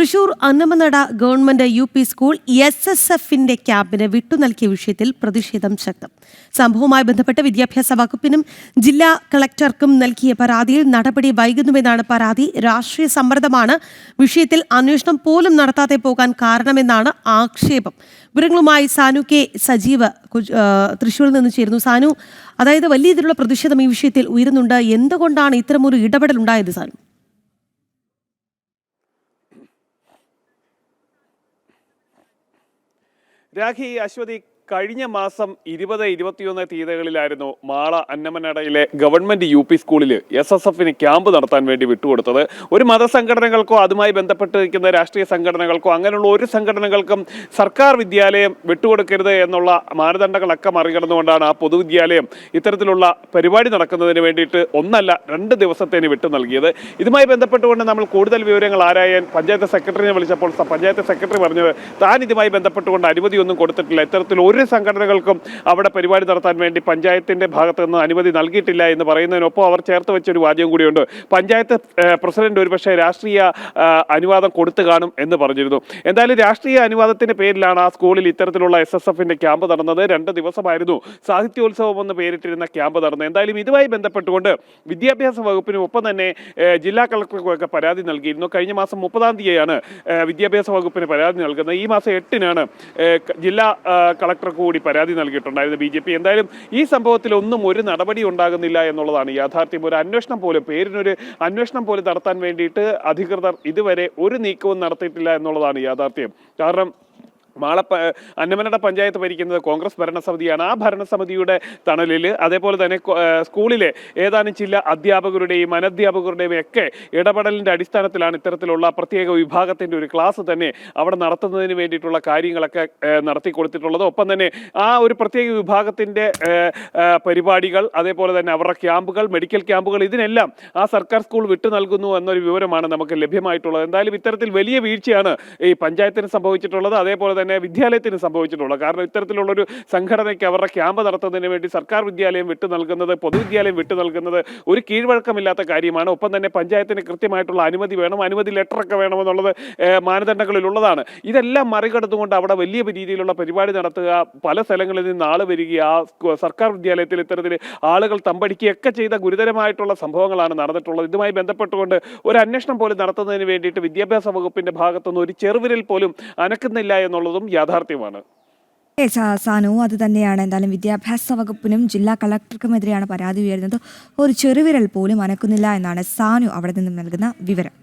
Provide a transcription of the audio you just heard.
Thrissur Annamanada government UP. School SSFന്റെ ക്യാമ്പിന് വിട്ടുനൽകിയ വിഷയത്തിൽ പ്രതിഷേധം ശക്തം. സംഭവവുമായി ബന്ധപ്പെട്ട് വിദ്യാഭ്യാസ വകുപ്പിനും ജില്ലാ കളക്ടർക്കും നൽകിയ പരാതിയിൽ നടപടി വൈകുന്നുവെന്നാണ് പരാതി. രാഷ്ട്രീയ സമ്മർദ്ദമാണ് വിഷയത്തിൽ അന്വേഷണം പോലും നടത്താതെ പോകാൻ കാരണമെന്നാണ് ആക്ഷേപം. വിവരങ്ങളുമായി സാനു കെ സജീവ് തൃശൂരിൽ നിന്ന് ചേരുന്നു. സാനു, അതായത് വലിയ രീതിയിലുള്ള പ്രതിഷേധം ഈ വിഷയത്തിൽ ഉയരുന്നുണ്ട്. എന്തുകൊണ്ടാണ് ഇത്തരമൊരു ഇടപെടൽ ഉണ്ടായത് സാനു? രാഖി, അശ്വതി, കഴിഞ്ഞ മാസം 20-21 തീയതികളിലായിരുന്നു മാള അന്നമനടയിലെ ഗവൺമെന്റ് യു.പി. സ്കൂളിൽ SSFന് ക്യാമ്പ് നടത്താൻ വേണ്ടി വിട്ടുകൊടുത്തത്. ഒരു മതസംഘടനകൾക്കോ അതുമായി ബന്ധപ്പെട്ടിരിക്കുന്ന രാഷ്ട്രീയ സംഘടനകൾക്കോ അങ്ങനെയുള്ള ഒരു സംഘടനകൾക്കും സർക്കാർ വിദ്യാലയം വിട്ടുകൊടുക്കരുത് എന്നുള്ള മാനദണ്ഡങ്ങളൊക്കെ മറികടന്നുകൊണ്ടാണ് ആ പൊതുവിദ്യാലയം ഇത്തരത്തിലുള്ള പരിപാടി നടക്കുന്നതിന് വേണ്ടിയിട്ട് 1 അല്ല 2 ദിവസത്തേന് വിട്ടു നൽകിയത്. ഇതുമായി ബന്ധപ്പെട്ടുകൊണ്ട് നമ്മൾ കൂടുതൽ വിവരങ്ങൾ ആരായാൻ പഞ്ചായത്ത് സെക്രട്ടറിനെ വിളിച്ചപ്പോൾ പഞ്ചായത്ത് സെക്രട്ടറി പറഞ്ഞത് താൻ ഇതുമായി ബന്ധപ്പെട്ടുകൊണ്ട് അനുമതിയൊന്നും കൊടുത്തിട്ടില്ല, ഇത്തരത്തിൽ ഒരു സംഘടനകൾക്കും അവിടെ പരിപാടി നടത്താൻ വേണ്ടി പഞ്ചായത്തിന്റെ ഭാഗത്ത് നിന്ന് അനുമതി നൽകിയിട്ടില്ല എന്ന് പറയുന്നതിനൊപ്പം അവർ ചേർത്ത് വെച്ചൊരു വാദ്യം കൂടിയുണ്ട്. പഞ്ചായത്ത് പ്രസിഡന്റ് ഒരുപക്ഷെ രാഷ്ട്രീയ അനുവാദം കൊടുത്തു കാണും എന്ന് പറഞ്ഞിരുന്നു. എന്തായാലും രാഷ്ട്രീയ അനുവാദത്തിന്റെ പേരിലാണ് ആ സ്കൂളിൽ ഇത്തരത്തിലുള്ള SSFന്റെ ക്യാമ്പ് നടന്നത്. 2 ദിവസമായിരുന്നു സാഹിത്യോത്സവം എന്ന് പേരിട്ടിരുന്ന ക്യാമ്പ് നടന്നത്. എന്തായാലും ഇതുമായി ബന്ധപ്പെട്ടുകൊണ്ട് വിദ്യാഭ്യാസ വകുപ്പിനും ഒപ്പം തന്നെ ജില്ലാ കളക്ടർക്കുമൊക്കെ പരാതി നൽകിയിരുന്നു. കഴിഞ്ഞ മാസം 30-ാം തീയതിയാണ് വിദ്യാഭ്യാസ വകുപ്പിന് പരാതി നൽകുന്നത്. ഈ മാസം 8-നാണ് ജില്ലാ കളക്ടർ കൂടി പരാതി നൽകിയിട്ടുണ്ടായിരുന്നു BJP. എന്തായാലും ഈ സംഭവത്തിൽ ഒന്നും ഒരു നടപടി ഉണ്ടാകുന്നില്ല എന്നുള്ളതാണ് യാഥാർത്ഥ്യം. ഒരു അന്വേഷണം പോലും, പേരിനൊരു അന്വേഷണം പോലും നടത്താൻ വേണ്ടിയിട്ട് അധികൃതർ ഇതുവരെ ഒരു നീക്കവും നടത്തിയിട്ടില്ല എന്നുള്ളതാണ് യാഥാർത്ഥ്യം. കാരണം അന്നമനട പഞ്ചായത്ത് ഭരിക്കുന്നത് കോൺഗ്രസ് ഭരണസമിതിയാണ്. ആ ഭരണസമിതിയുടെ തണലിൽ അതേപോലെ തന്നെ സ്കൂളിലെ ഏതാനും ചില അധ്യാപകരുടെയും അനധ്യാപകരുടെയും ഒക്കെ ഇടപെടലിൻ്റെ അടിസ്ഥാനത്തിലാണ് ഇത്തരത്തിലുള്ള പ്രത്യേക വിഭാഗത്തിൻ്റെ ഒരു ക്ലാസ് തന്നെ അവിടെ നടത്തുന്നതിന് വേണ്ടിയിട്ടുള്ള കാര്യങ്ങളൊക്കെ നടത്തി കൊടുത്തിട്ടുള്ളത്. ഒപ്പം തന്നെ ആ ഒരു പ്രത്യേക വിഭാഗത്തിൻ്റെ പരിപാടികൾ, അതേപോലെ തന്നെ അവരുടെ ക്യാമ്പുകൾ, മെഡിക്കൽ ക്യാമ്പുകൾ, ഇതിനെല്ലാം ആ സർക്കാർ സ്കൂൾ വിട്ടു നൽകുന്നു എന്നൊരു വിവരമാണ് നമുക്ക് ലഭ്യമായിട്ടുള്ളത്. എന്തായാലും ഇത്തരത്തിൽ വലിയ വീഴ്ചയാണ് ഈ പഞ്ചായത്തിന് സംഭവിച്ചിട്ടുള്ളത്, അതേപോലെ തന്നെ വിദ്യാലയത്തിന് സംഭവിച്ചിട്ടുള്ളത്. കാരണം ഇത്തരത്തിലുള്ളൊരു സംഘടനയ്ക്ക് അവരുടെ ക്യാമ്പ് നടത്തുന്നതിന് വേണ്ടി സർക്കാർ വിദ്യാലയം വിട്ടു നൽകുന്നത്, പൊതുവിദ്യാലയം വിട്ടു നൽകുന്നത് ഒരു കീഴ്വഴക്കമില്ലാത്ത കാര്യമാണ്. ഒപ്പം തന്നെ പഞ്ചായത്തിന് കൃത്യമായിട്ടുള്ള അനുമതി വേണം, അനുമതി ലെറ്ററൊക്കെ വേണമെന്നുള്ളത് മാനദണ്ഡങ്ങളിലുള്ളതാണ്. ഇതെല്ലാം മറികടന്നുകൊണ്ട് അവിടെ വലിയ രീതിയിലുള്ള പരിപാടി നടത്തുക, പല സ്ഥലങ്ങളിൽ നിന്ന് ആൾ വരിക, ആ സർക്കാർ വിദ്യാലയത്തിൽ ഇത്തരത്തിൽ ആളുകൾ തമ്പടിക്കുകയൊക്കെ ചെയ്ത ഗുരുതരമായിട്ടുള്ള സംഭവങ്ങളാണ് നടന്നിട്ടുള്ളത്. ഇതുമായി ബന്ധപ്പെട്ടുകൊണ്ട് ഒരു അന്വേഷണം പോലും നടത്തുന്നതിന് വേണ്ടിയിട്ട് വിദ്യാഭ്യാസ വകുപ്പിന്റെ ഭാഗത്തുനിന്ന് ഒരു ചെറുവിരൽ പോലും അനക്കുന്നില്ല എന്നുള്ളതും യാഥാർത്ഥ്യമാണ്. സാനു, അത് തന്നെയാണ്. എന്തായാലും വിദ്യാഭ്യാസ വകുപ്പിനും ജില്ലാ കളക്ടർക്കുമെതിരെയാണ് പരാതി ഉയരുന്നത്. ഒരു ചെറുവിരൽ പോലും അനക്കുന്നില്ല എന്നാണ് സാനു അവിടെ നിന്നും നൽകുന്ന വിവരം.